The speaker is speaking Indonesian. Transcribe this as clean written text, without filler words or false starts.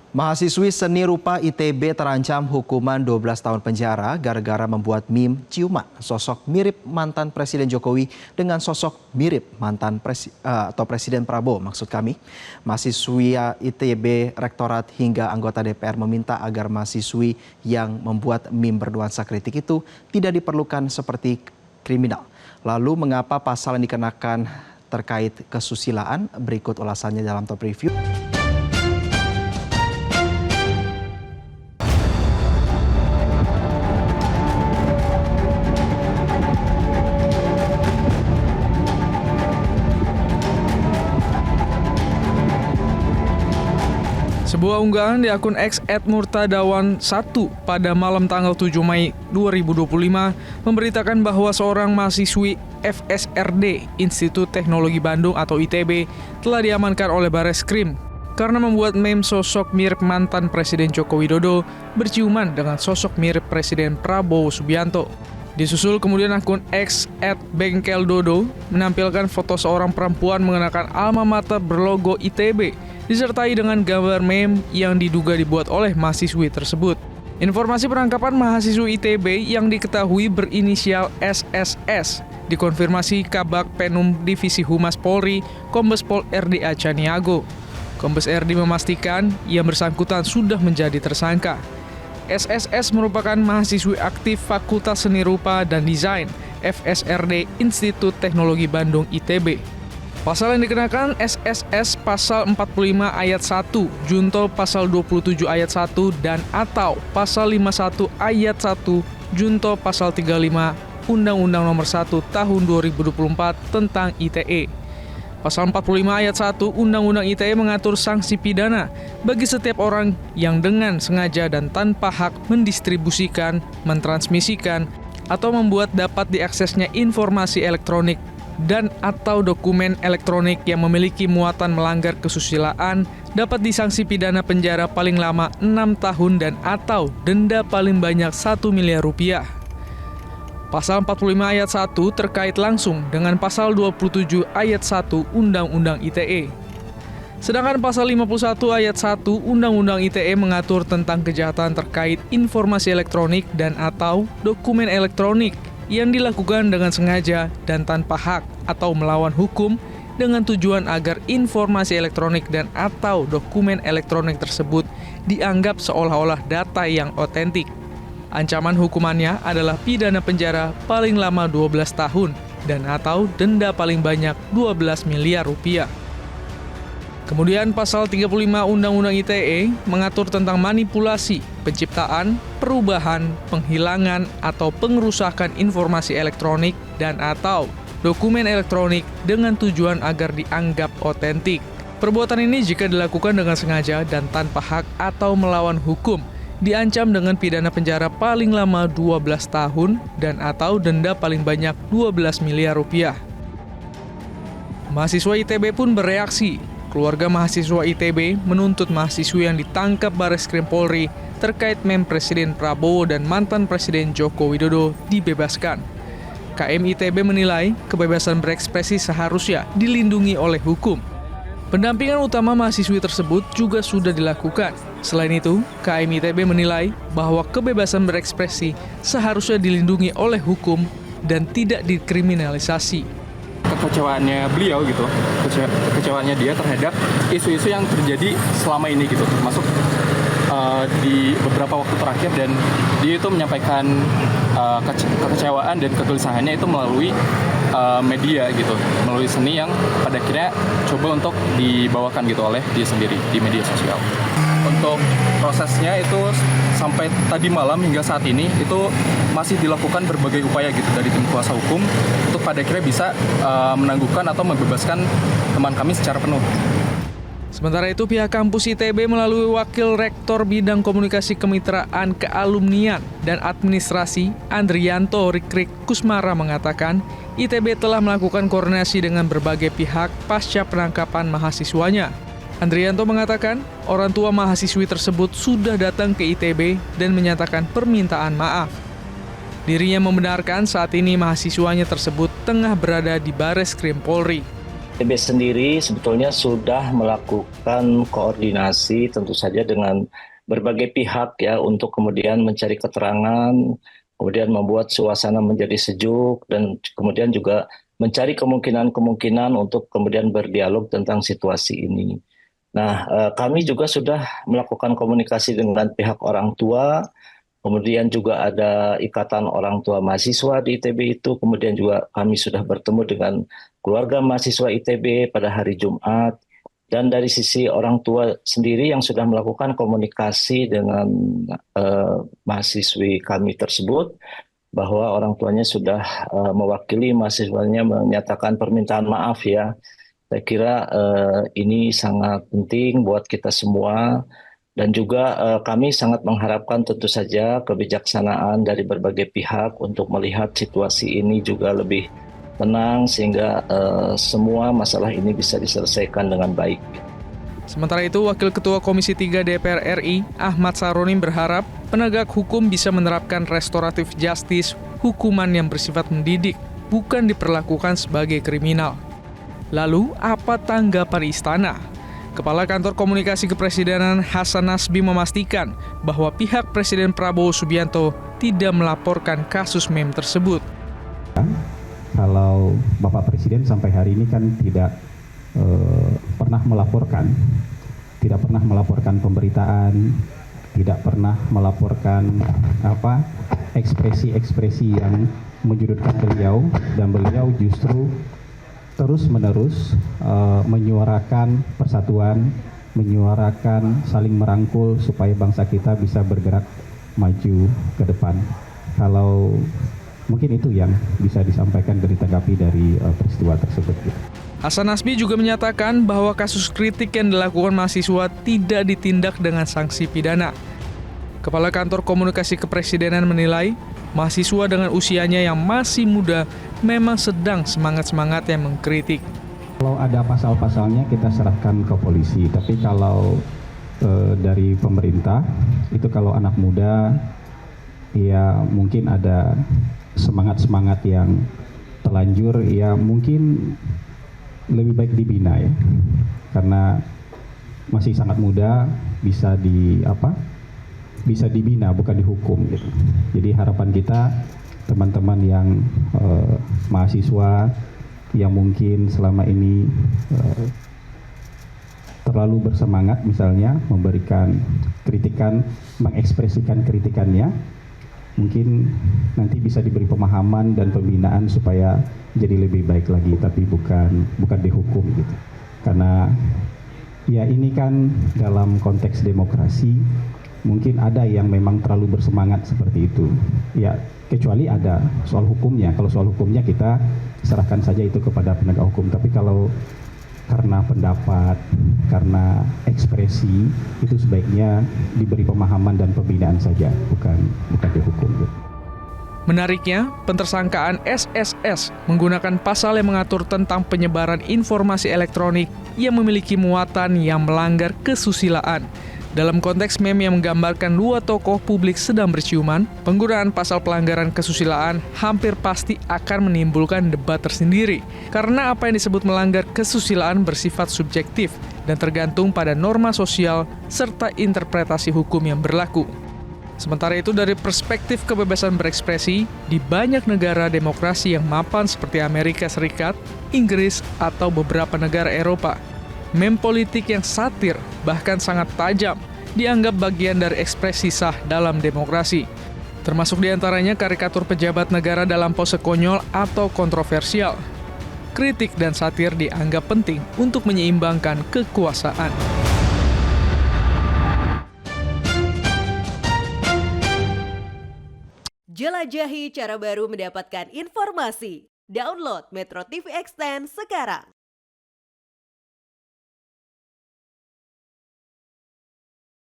Mahasiswi seni rupa ITB terancam hukuman 12 tahun penjara gara-gara membuat meme ciuman sosok mirip mantan Presiden Jokowi dengan sosok mirip Presiden Prabowo maksud kami. Mahasiswi ITB, Rektorat hingga anggota DPR meminta agar mahasiswi yang membuat meme bernuansa kritik itu tidak diperlukan seperti kriminal. Lalu mengapa pasal yang dikenakan terkait kesusilaan? Berikut ulasannya dalam Top Review. Sebuah unggahan di akun X @murtadawan1 pada malam tanggal 7 Mei 2025 memberitakan bahwa seorang mahasiswi FSRD Institut Teknologi Bandung atau ITB telah diamankan oleh Bareskrim karena membuat meme sosok mirip mantan Presiden Joko Widodo berciuman dengan sosok mirip Presiden Prabowo Subianto. Disusul kemudian akun X @bengkeldodo menampilkan foto seorang perempuan mengenakan alma mater berlogo ITB disertai dengan gambar meme yang diduga dibuat oleh mahasiswi tersebut. Informasi penangkapan mahasiswi ITB yang diketahui berinisial SSS dikonfirmasi Kabag Penum Divisi Humas Polri, Kombes Pol RDA Caniago. Kombes RD memastikan yang bersangkutan sudah menjadi tersangka. SSS merupakan mahasiswi aktif Fakultas Seni Rupa dan Desain FSRD Institut Teknologi Bandung ITB. Pasal yang dikenakan SSS Pasal 45 Ayat 1, Junto Pasal 27 Ayat 1 dan atau Pasal 51 Ayat 1, Junto Pasal 35 Undang-Undang Nomor 1 Tahun 2024 tentang ITE. Pasal 45 Ayat 1 Undang-Undang ITE mengatur sanksi pidana bagi setiap orang yang dengan sengaja dan tanpa hak mendistribusikan, mentransmisikan, atau membuat dapat diaksesnya informasi elektronik dan atau dokumen elektronik yang memiliki muatan melanggar kesusilaan dapat disanksi pidana penjara paling lama 6 tahun dan atau denda paling banyak 1 miliar rupiah. Pasal 45 ayat 1 terkait langsung dengan pasal 27 ayat 1 Undang-Undang ITE. Sedangkan pasal 51 ayat 1 Undang-Undang ITE mengatur tentang kejahatan terkait informasi elektronik dan atau dokumen elektronik yang dilakukan dengan sengaja dan tanpa hak atau melawan hukum dengan tujuan agar informasi elektronik dan atau dokumen elektronik tersebut dianggap seolah-olah data yang otentik. Ancaman hukumannya adalah pidana penjara paling lama 12 tahun dan atau denda paling banyak 12 miliar rupiah. Kemudian pasal 35 Undang-Undang ITE mengatur tentang manipulasi, penciptaan, perubahan, penghilangan, atau pengerusakan informasi elektronik dan atau dokumen elektronik dengan tujuan agar dianggap otentik. Perbuatan ini jika dilakukan dengan sengaja dan tanpa hak atau melawan hukum, diancam dengan pidana penjara paling lama 12 tahun dan atau denda paling banyak 12 miliar rupiah. Mahasiswa ITB pun bereaksi. Keluarga mahasiswa ITB menuntut mahasiswa yang ditangkap Bareskrim Polri terkait meme Presiden Prabowo dan mantan Presiden Joko Widodo dibebaskan. KM ITB menilai kebebasan berekspresi seharusnya dilindungi oleh hukum. Pendampingan utama mahasiswi tersebut juga sudah dilakukan. Selain itu, KM ITB menilai bahwa kebebasan berekspresi seharusnya dilindungi oleh hukum dan tidak dikriminalisasi. Kekecewaannya beliau gitu, kekecewaannya dia terhadap isu-isu yang terjadi selama ini gitu, termasuk di beberapa waktu terakhir, dan dia itu menyampaikan kekecewaan dan kegelisahannya itu melalui media gitu, melalui seni yang pada akhirnya coba untuk dibawakan gitu oleh dia sendiri di media sosial. Untuk prosesnya itu sampai tadi malam hingga saat ini itu masih dilakukan berbagai upaya gitu dari tim kuasa hukum untuk pada akhirnya bisa menangguhkan atau membebaskan teman kami secara penuh. Sementara itu pihak kampus ITB melalui Wakil Rektor Bidang Komunikasi Kemitraan Kealumnian dan Administrasi Andrianto Rikrik Kusmara mengatakan ITB telah melakukan koordinasi dengan berbagai pihak pasca penangkapan mahasiswanya. Andrianto mengatakan orang tua mahasiswi tersebut sudah datang ke ITB dan menyatakan permintaan maaf. Dirinya membenarkan saat ini mahasiswanya tersebut tengah berada di Bareskrim Polri. ITB sendiri sebetulnya sudah melakukan koordinasi tentu saja dengan berbagai pihak ya untuk kemudian mencari keterangan, kemudian membuat suasana menjadi sejuk dan kemudian juga mencari kemungkinan-kemungkinan untuk kemudian berdialog tentang situasi ini. Nah, kami juga sudah melakukan komunikasi dengan pihak orang tua, kemudian juga ada ikatan orang tua mahasiswa di ITB itu, kemudian juga kami sudah bertemu dengan keluarga mahasiswa ITB pada hari Jumat, dan dari sisi orang tua sendiri yang sudah melakukan komunikasi dengan mahasiswi kami tersebut, bahwa orang tuanya sudah mewakili mahasiswanya menyatakan permintaan maaf ya. Saya kira ini sangat penting buat kita semua. Dan juga kami sangat mengharapkan tentu saja kebijaksanaan dari berbagai pihak untuk melihat situasi ini juga lebih tenang sehingga semua masalah ini bisa diselesaikan dengan baik. Sementara itu, Wakil Ketua Komisi 3 DPR RI, Ahmad Saronim berharap penegak hukum bisa menerapkan restoratif justice, hukuman yang bersifat mendidik, bukan diperlakukan sebagai kriminal. Lalu, apa tanggapan istana? Kepala Kantor Komunikasi Kepresidenan Hasan Nasbi memastikan bahwa pihak Presiden Prabowo Subianto tidak melaporkan kasus meme tersebut. Kalau Bapak Presiden sampai hari ini kan tidak pernah melaporkan pemberitaan, tidak pernah melaporkan ekspresi-ekspresi yang menyudutkan beliau, dan beliau justru terus-menerus menyuarakan persatuan, menyuarakan saling merangkul supaya bangsa kita bisa bergerak maju ke depan. Kalau mungkin itu yang bisa disampaikan dan ditanggapi dari peristiwa tersebut. Hasan Nasbi juga menyatakan bahwa kasus kritik yang dilakukan mahasiswa tidak ditindak dengan sanksi pidana. Kepala Kantor Komunikasi Kepresidenan menilai, mahasiswa dengan usianya yang masih muda memang sedang semangat-semangatnya mengkritik. Kalau ada pasal-pasalnya kita serahkan ke polisi, tapi kalau dari pemerintah, itu kalau anak muda, ya mungkin ada semangat-semangat yang terlanjur, ya mungkin lebih baik dibina ya, karena masih sangat muda, bisa dibina bukan dihukum gitu. Jadi harapan kita teman-teman yang mahasiswa yang mungkin selama ini terlalu bersemangat misalnya memberikan kritikan, mengekspresikan kritikannya, mungkin nanti bisa diberi pemahaman dan pembinaan supaya jadi lebih baik lagi, tapi bukan dihukum gitu. Karena ya ini kan dalam konteks demokrasi, mungkin ada yang memang terlalu bersemangat seperti itu. Ya, kecuali ada soal hukumnya. Kalau soal hukumnya kita serahkan saja itu kepada penegak hukum. Tapi kalau karena pendapat, karena ekspresi, itu sebaiknya diberi pemahaman dan pembinaan saja, bukan dihukum. Menariknya, pentersangkaan SSS menggunakan pasal yang mengatur tentang penyebaran informasi elektronik yang memiliki muatan yang melanggar kesusilaan. Dalam konteks meme yang menggambarkan dua tokoh publik sedang berciuman, penggunaan pasal pelanggaran kesusilaan hampir pasti akan menimbulkan debat tersendiri. Karena apa yang disebut melanggar kesusilaan bersifat subjektif dan tergantung pada norma sosial serta interpretasi hukum yang berlaku. Sementara itu, dari perspektif kebebasan berekspresi, di banyak negara demokrasi yang mapan seperti Amerika Serikat, Inggris, atau beberapa negara Eropa, meme politik yang satir, bahkan sangat tajam, dianggap bagian dari ekspresi sah dalam demokrasi. Termasuk diantaranya karikatur pejabat negara dalam pose konyol atau kontroversial. Kritik dan satir dianggap penting untuk menyeimbangkan kekuasaan. Jelajahi cara baru mendapatkan informasi. Download Metro TV Extend sekarang.